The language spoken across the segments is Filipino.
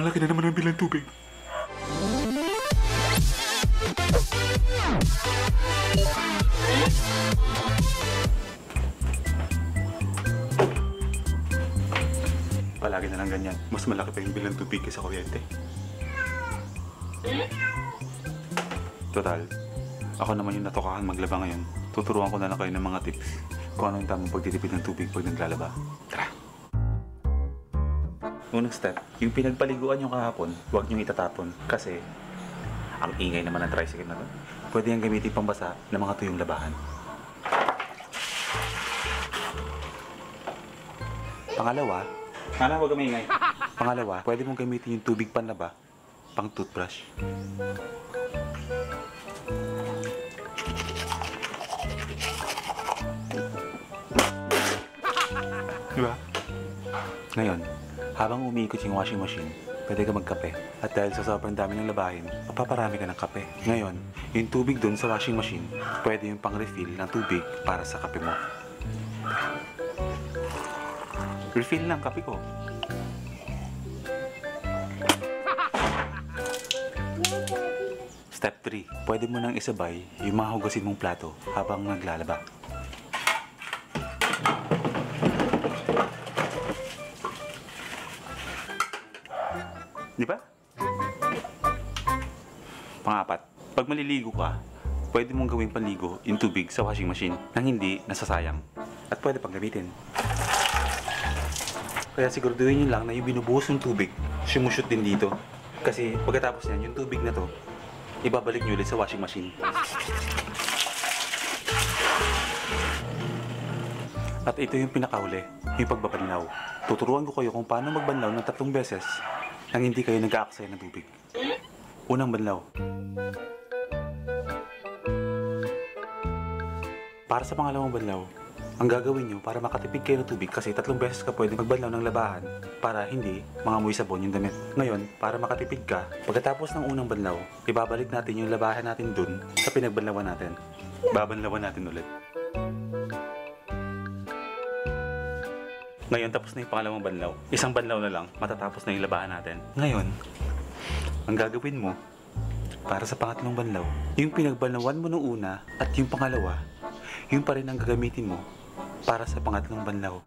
laki na naman ang bilang tubig. Palagi na lang ganyan. Mas malaki pa yung bilang tubig kaysa kuryente. Total, ako naman yung natukahan maglaba ngayon. Tuturuan ko na lang kayo ng mga tips kung ano yung tamang pagtitipid ng tubig pag naglalaba. Tara! Unang step, yung pinagpaliguan nyo kahapon, huwag nyo itatapon kasi ang ingay naman ng tricycle na to. Pwede yung gamitin pambasa ng mga tuyong labahan. Pangalawa, huwag ka maingay. Pangalawa, pwede mong gamitin yung tubig panlaba pang toothbrush. Diba? Ngayon, habang umiikot yung washing machine, pwede ka magkape. At dahil sa sobrang dami ng labahin, mapaparami ka ng kape. Ngayon, yung tubig dun sa washing machine, pwede yung pang-refill ng tubig para sa kape mo. Refill ng kape ko. Step 3. Pwede mo nang isabay yung mga hugasin mong plato habang naglalaba. Di ba? Pang-apat, pag maliligo ka, pwede mong gawing panligo yung tubig sa washing machine nang hindi nasasayang. At pwede pang gamitin. Kaya siguraduhin nyo lang na yung binubuhos ng tubig, sumushoot din dito. Kasi pagkatapos yan, yung tubig na to, ibabalik nyo ulit sa washing machine. At ito yung pinakahuli, yung pagbabanlaw. Tuturuan ko kayo kung paano magbanlaw ng 3 beses nang hindi kayo nag-aaksaya ng tubig. Unang banlaw. Para sa pangalawang banlaw, ang gagawin nyo para makatipid kayo ng tubig kasi 3 beses ka pwede magbanlaw ng labahan para hindi mangamoy sabon yung damit. Ngayon, para makatipid ka, pagkatapos ng unang banlaw, ibabalik natin yung labahan natin dun sa pinagbanlawan natin. Babanlawan natin ulit. Ngayon, tapos na yung pangalawang banlaw. Isang banlaw na lang, matatapos na yung labahan natin. Ngayon, ang gagawin mo para sa pangatlong banlaw, yung pinagbanlawan mo nung una at yung pangalawa, yun pa rin ang gagamitin mo para sa pangatlong banlaw.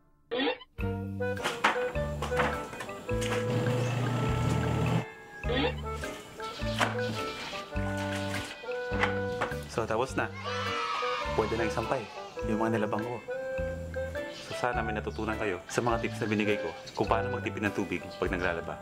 So, tapos na. Pwede na isampay yung mga nilabang ko. So, sana may natutunan kayo sa mga tips na binigay ko kung paano magtipid ng tubig pag naglalaba.